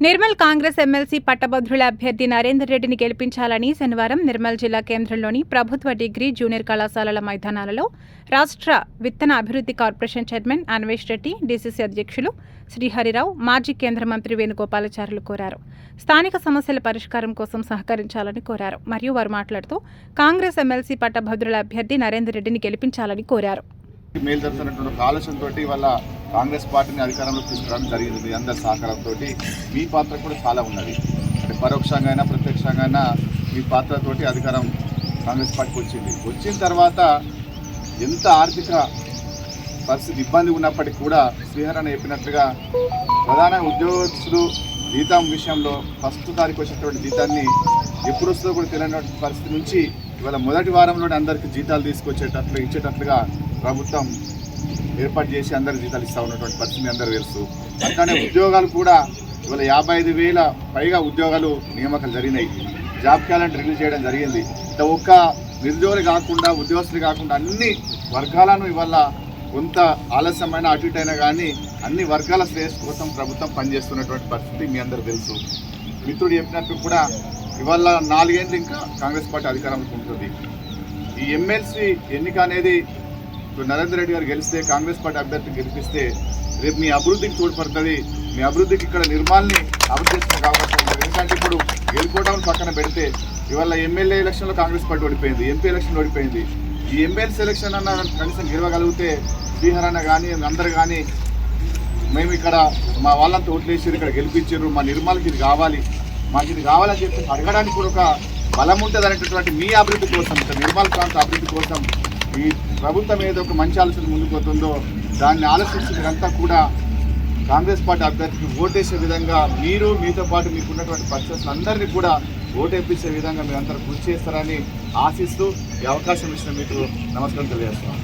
Nirmal Congress MLC పట్టభద్రుల అభ్యర్థి నరేందర్ రెడ్డిని గెలిపించాలని శనివారం నిర్మల్ జిల్లా కేంద్రంలోని ప్రభుత్వ డిగ్రీ జూనియర్ కళాశాలల మైదానాలలో రాష్ట్ర విత్తన అభివృద్ధి corporation chairman Anvesh Reddy, DCC అధ్యక్షులు శ్రీహరిరావు, మాజీ కేంద్ర మంత్రి వేణుగోపాలాచార్యులు కోరారు. స్థానిక సమస్యల పరిష్కారం కోసం సహకరించాలని కోరారు. మరియు వారు మాట్లాడుతూ కాంగ్రెస్ ఎమ్మెల్సీ పట్టభద్రుల అభ్యర్థి నరేందర్ రెడ్డిని గెలిపించాలని కోరారు. మేలు జరుగుతున్నటువంటి ఆలోచనతో వాళ్ళ కాంగ్రెస్ పార్టీని అధికారంలోకి తీసుకురావడం జరిగింది. మీ అందరి సహకారంతో మీ పాత్ర కూడా చాలా ఉన్నది. అంటే పరోక్షంగా అయినా ప్రత్యక్షంగా అయినా మీ పాత్రతోటి అధికారం కాంగ్రెస్ పార్టీకి వచ్చిన తర్వాత ఎంత ఆర్థిక పరిస్థితి ఇబ్బంది ఉన్నప్పటికీ కూడా శ్రీహరణ చెప్పినట్లుగా ప్రధాన ఉద్యోగస్తులు జీతం విషయంలో ఫస్ట్ తారీఖు వచ్చినటువంటి జీతాన్ని ఎప్పుడు వస్తుందో కూడా తెలియనటువంటి పరిస్థితి నుంచి ఇవాళ మొదటి వారంలోనే అందరికీ జీతాలు ఇచ్చేటట్లుగా ప్రభుత్వం ఏర్పాటు చేసి అందరికి జీతాలు ఇస్తూ ఉన్నటువంటి పరిస్థితి మీ అందరూ తెలుసు. అట్లానే ఉద్యోగాలు కూడా ఇవాళ 55,000 పైగా ఉద్యోగాలు నియామకాలు జరిగినాయి. జాబ్ క్యాలెండర్ రిలీజ్ చేయడం జరిగింది. ఒక్క నిరుద్యోగులు కాకుండా ఉద్యోగస్తులు కాకుండా అన్ని వర్గాలను ఇవాళ కొంత ఆలస్యమైన అటు ఇటు అయినా కానీ అన్ని వర్గాల శ్రేయస్సు కోసం ప్రభుత్వం పనిచేస్తున్నటువంటి పరిస్థితి మీ అందరూ తెలుసు. మిత్రుడు చెప్పినట్టు కూడా ఇవాళ 4 ఏళ్ళు ఇంకా కాంగ్రెస్ పార్టీ అధికారంలో ఉంటుంది. ఈ ఎమ్మెల్సీ ఎన్నిక అనేది నరేందర్ రెడ్డి గారు గెలిస్తే, కాంగ్రెస్ పార్టీ అభ్యర్థిని గెలిపిస్తే రేపు మీ అభివృద్ధికి తోడ్పడుతుంది. మీ అభివృద్ధికి ఇక్కడ నిర్మాల్ని అభివృద్ధి చేసుకునే అవకాశం ఉంటుంది. ఎందుకంటే ఇప్పుడు గెలుపుకోవడం పక్కన పెడితే ఇవాళ ఎమ్మెల్యే ఎలక్షన్లో కాంగ్రెస్ పార్టీ ఓడిపోయింది, ఎంపీ ఎలక్షన్ ఓడిపోయింది. ఈ ఎమ్మెల్సీ ఎలక్షన్ అన్న కనీసం గెలవగలిగితే శ్రీహరణ కానీ అందరు కానీ మేము ఇక్కడ మా వాళ్ళంతా ఓట్లేసారు, ఇక్కడ గెలిపించారు, మా నిర్మల్కి ఇది కావాలి, మాకు ఇది కావాలని చెప్పి అడగడానికి కూడా ఒక బలం ఉంటుంది అనేటటువంటి మీ అభివృద్ధి కోసం, ఇక్కడ నిర్మల్ ప్రాంత అభివృద్ధి కోసం ఈ ప్రభుత్వం ఏదో ఒక మంచి ఆలోచన ముందుకు పోతుందో దాన్ని ఆలోచించినంతా కూడా కాంగ్రెస్ పార్టీ అభ్యర్థికి ఓటేసే విధంగా మీరు మీతో పాటు మీకు ఉన్నటువంటి పర్సన్స్ అందరినీ కూడా ఓటేపించే విధంగా మీరందరూ కృషి చేస్తారని ఆశిస్తూ ఈ అవకాశం ఇచ్చిన మీకు నమస్కారం తెలియజేస్తున్నాను.